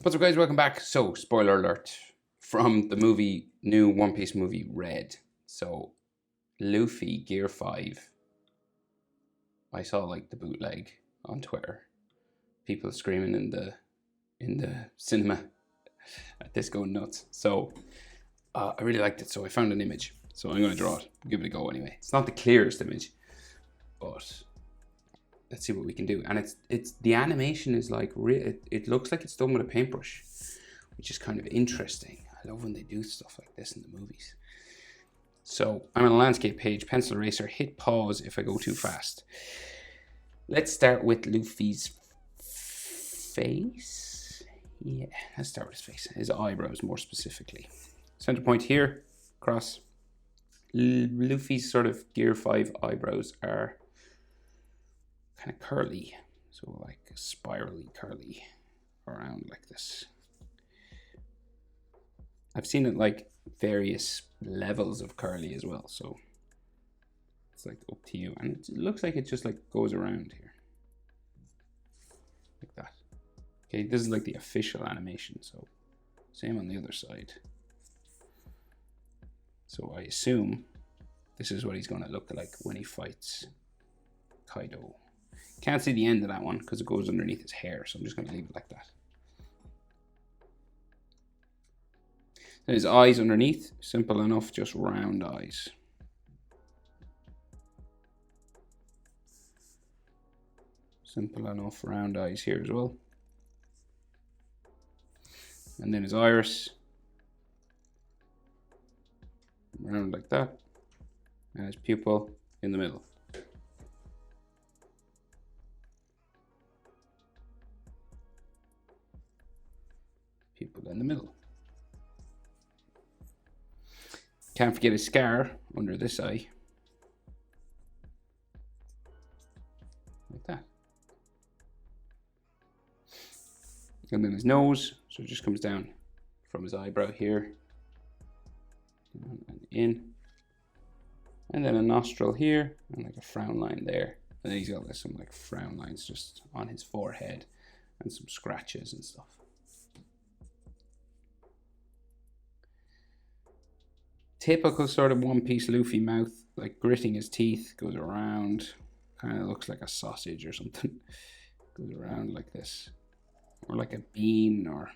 What's up, guys? Welcome back. So, spoiler alert from the new One Piece movie, Red. So, Luffy Gear 5. I saw like the bootleg on Twitter. People screaming in the cinema at this going nuts. So, I really liked it. So, I found an image. So, I'm going to draw it. Give it a go anyway. It's not the clearest image, but let's see what we can do. And it's the animation is like it looks like it's done with a paintbrush, which is kind of interesting. I love when they do stuff like this in the movies. So I'm on a landscape page, pencil eraser, hit pause if I go too fast. Let's start with Luffy's face. Yeah, let's start with his face. His eyebrows more specifically. Center point here, cross. Luffy's sort of Gear 5 eyebrows are kind of curly, so like spirally curly around like this. I've seen it like various levels of curly as well, so it's like up to you. And it looks like it just like goes around here like that. Okay, this is like the official animation, so same on the other side. So I assume this is what he's going to look like when he fights Kaido. Can't see the end of that one because it goes underneath his hair, so I'm just going to leave it like that. Then his eyes underneath, simple enough, just round eyes. Simple enough, round eyes here as well. And then his iris, round like that. And his pupil in the middle. Pupil in the middle. Can't forget a scar under this eye. Like that. And then his nose, so it just comes down from his eyebrow here. And in. And then a nostril here, and like a frown line there. And then he's got like some like frown lines just on his forehead, and some scratches and stuff. Typical sort of One Piece Luffy mouth, like gritting his teeth, goes around, kind of looks like a sausage or something. Goes around like this, or like a bean, or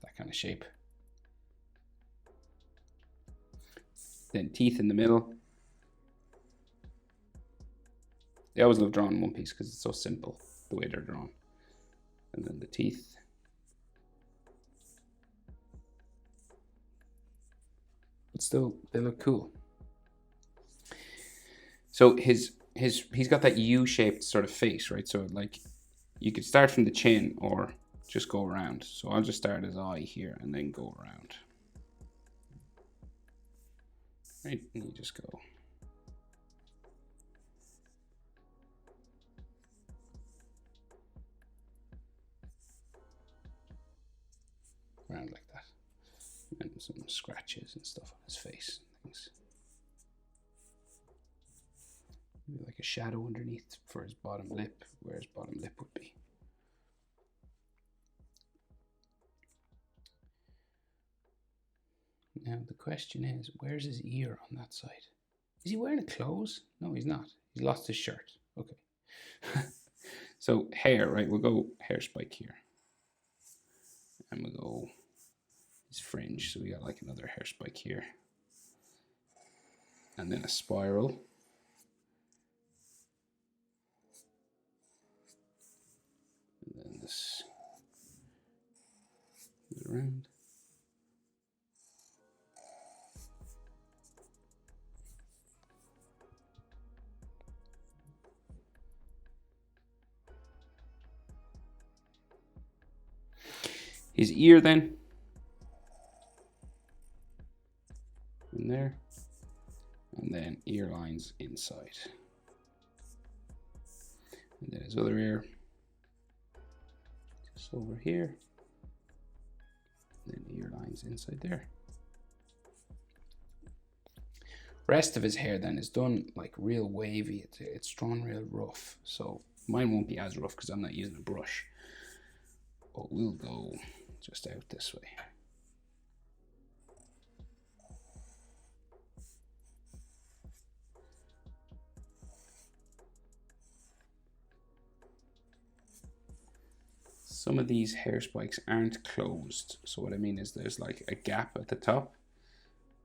that kind of shape. Then teeth in the middle. They always love drawing One Piece because it's so simple the way they're drawn. And then the teeth. But still, they look cool. So he's got that U-shaped sort of face, right? So like you could start from the chin or just go around. So I'll just start his eye here and then go around. Right, and you just go. Around like that. And some scratches and stuff on his face and things. Maybe like a shadow underneath for his bottom lip, where his bottom lip would be. Now the question is, where's his ear on that side? Is he wearing clothes? No, he's not. He's lost his shirt. Okay. So hair, right? We'll go hair spike here. And we'll go his fringe. So we got like another hair spike here. And then a spiral. And then this goes around. His ear then. In there. And then ear lines inside. And then his other ear. Just over here. And then ear lines inside there. Rest of his hair then is done like real wavy. It's drawn real rough. So mine won't be as rough because I'm not using a brush. but we'll go just out this way. Some of these hair spikes aren't closed. So what I mean is there's like a gap at the top.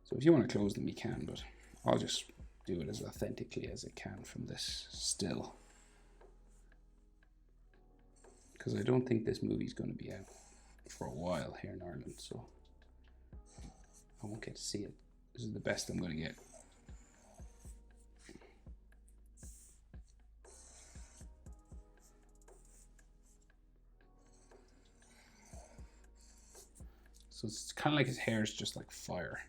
So if you want to close them, you can, but I'll just do it as authentically as I can from this still. Because I don't think this movie's going to be out for a while here in Ireland, so I won't get to see it. This is the best I'm going to get. So it's kind of like his hair is just like fire.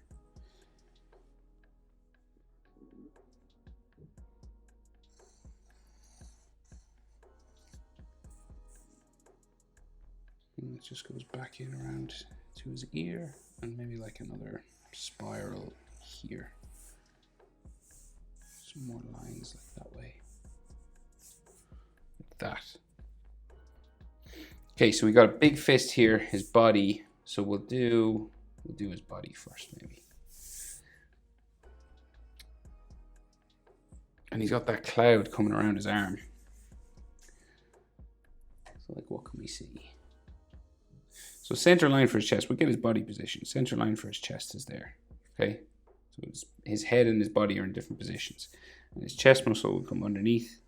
And it just goes back in around to his ear and maybe like another spiral here. Some more lines like that way. Like that. Okay, so we got a big fist here, his body. So we'll do his body first, maybe. And he's got that cloud coming around his arm. So like, what can we see? So center line for his chest, we'll get his body position. Center line for his chest is there, okay? So his head and his body are in different positions. And his chest muscle will come underneath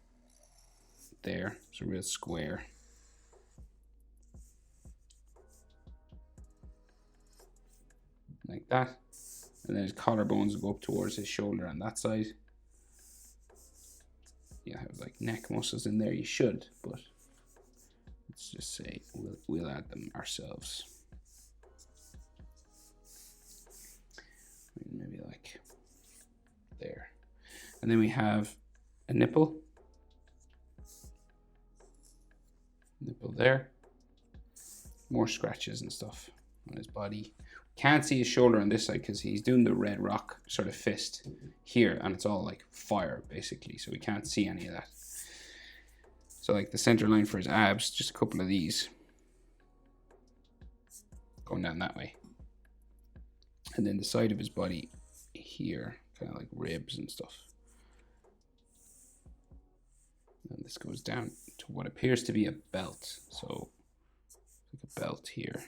there, so real square. Like that. And then his collarbones will go up towards his shoulder on that side. You have like neck muscles in there, you should, but let's just say we'll add them ourselves. Maybe like there. And then we have a nipple. Nipple there. More scratches and stuff on his body. Can't see his shoulder on this side because he's doing the red rock sort of fist here, and it's all like fire basically, so we can't see any of that. So like the center line for his abs, just a couple of these going down that way. And then the side of his body here, kind of like ribs and stuff. And this goes down to what appears to be a belt. So like a belt here.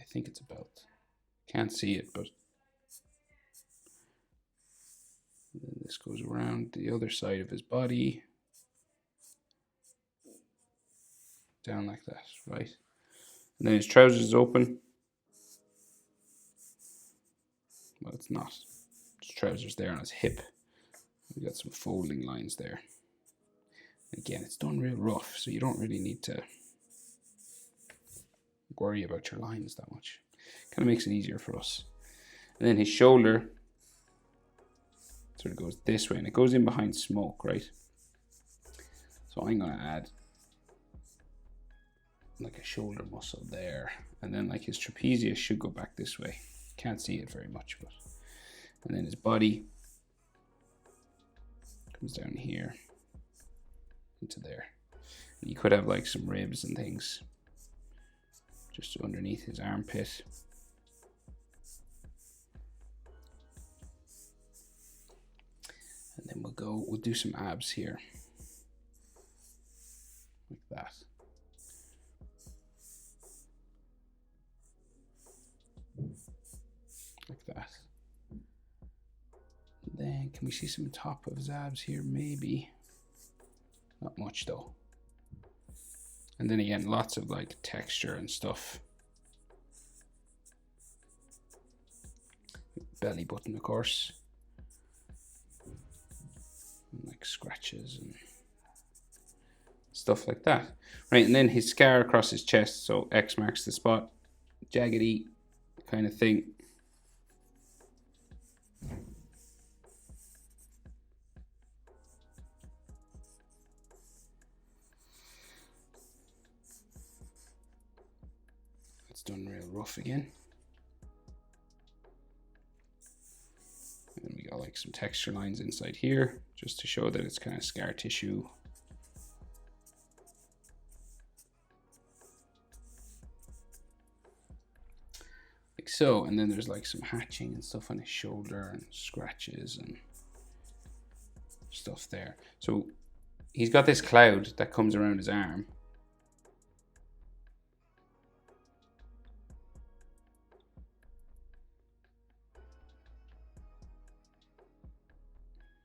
I think it's a belt. Can't see it, but then this goes around the other side of his body. Down like that, right? And then his trousers is open. Well, it's not. His trousers there on his hip. We got some folding lines there. Again, it's done real rough, so you don't really need to worry about your lines that much. Kind of makes it easier for us. And then his shoulder sort of goes this way, and it goes in behind smoke, right? So I'm going to add like a shoulder muscle there, and then like his trapezius should go back this way. Can't see it very much, but and then his body comes down here into there. And you could have like some ribs and things just underneath his armpit. And then we'll do some abs here like that. Like that. And then can we see some top of his abs here? Maybe. Not much though. And then again, lots of like texture and stuff. Belly button, of course. And like scratches and stuff like that. Right, and then his scar across his chest, so X marks the spot. Jaggedy kind of thing. It's done real rough again. And we got like like some texture lines inside here just to show that it's kind of scar tissue. Like so, and then there's like some hatching and stuff on his shoulder and scratches and stuff there. So he's got this cloud that comes around his arm.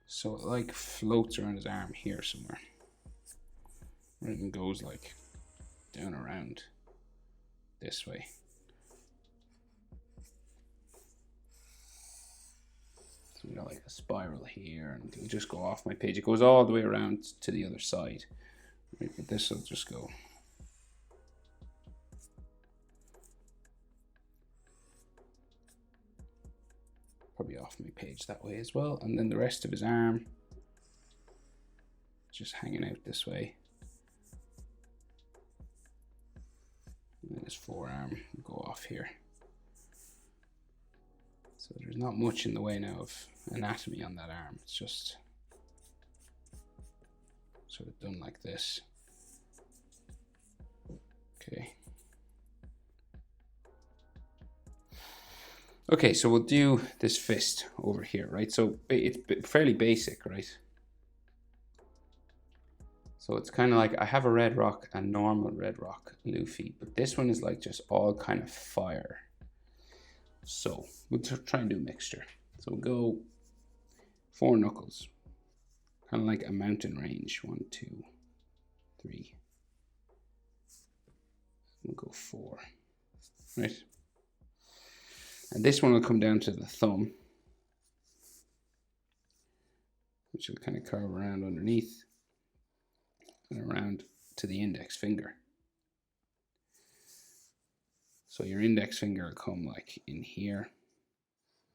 So it like floats around his arm here somewhere. Right, and goes like down around this way. So we got like a spiral here, and it'll just go off my page. It goes all the way around to the other side. Right, but this will just go. Probably off my page that way as well. And then the rest of his arm just hanging out this way. And then his forearm will go off here. So there's not much in the way now of anatomy on that arm. It's just sort of done like this. Okay. Okay, so we'll do this fist over here, right? So it's fairly basic, right? So it's kind of like I have a red rock, a normal red rock Luffy, but this one is like just all kind of fire. So we'll try and do a mixture. So we'll go 4 knuckles, kind of like a mountain range. 1, 2, 3. We'll go 4, right? And this one will come down to the thumb, which will kind of curve around underneath and around to the index finger. So your index finger will come like in here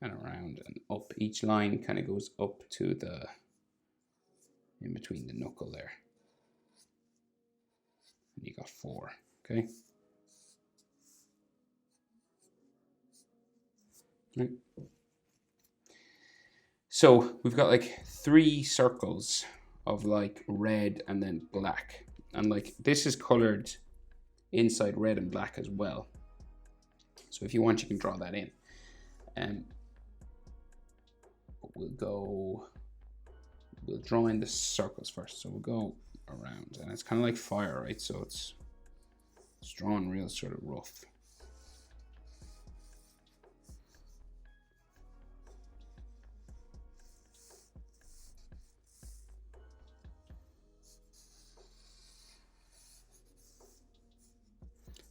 and around and up. Each line kind of goes up to the, in between the knuckle there. And you got 4, okay? Right. So we've got like 3 circles of like red and then black. And like this is colored inside red and black as well. So if you want, you can draw that in. We'll draw in the circles first. So we'll go around, and it's kind of like fire, right? So it's drawn real sort of rough.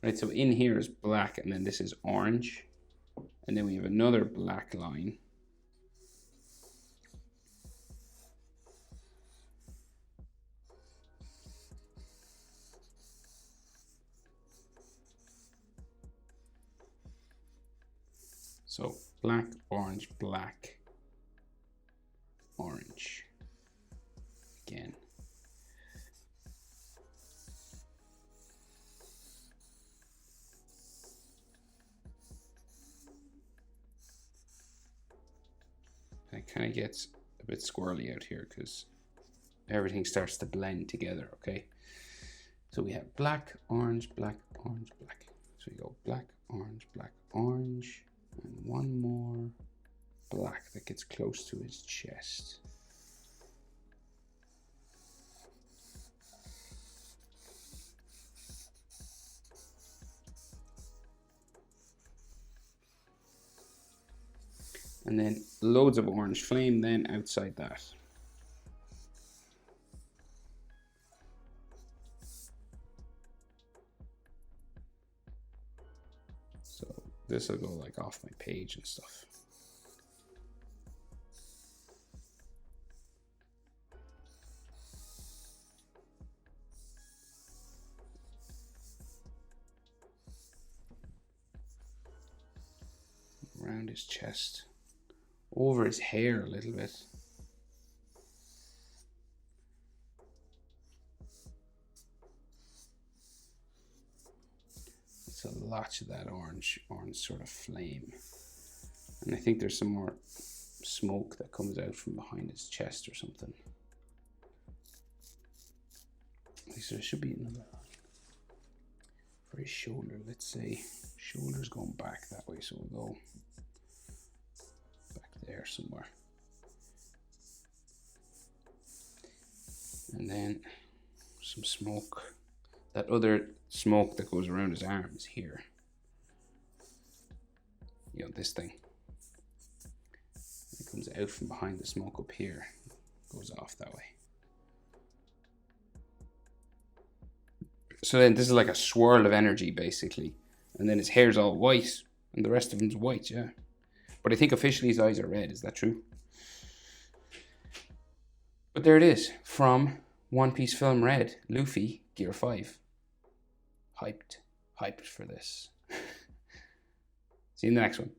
Right, so in here is black, and then this is orange. And then we have another black line. So black, orange, black, orange. Again. It kind of gets a bit squirrely out here because everything starts to blend together, okay? So we have black, orange, black, orange, black. So we go black, orange, and one more black that gets close to his chest. And then loads of orange flame then outside that. So this will go like off my page and stuff. Around his chest. Over his hair a little bit. It's a lot of that orange sort of flame. And I think there's some more smoke that comes out from behind his chest or something. So there should be another line for his shoulder. Let's say shoulder's going back that way, so we'll go back there somewhere. And then some smoke. That other smoke that goes around his arm is here. You know, this thing. It comes out from behind the smoke up here. Goes off that way. So then this is like a swirl of energy, basically. And then his hair's all white, and the rest of him's white, yeah. But I think officially his eyes are red. Is that true? But there it is. From One Piece film Red, Luffy, Gear 5. Hyped for this. See you in the next one.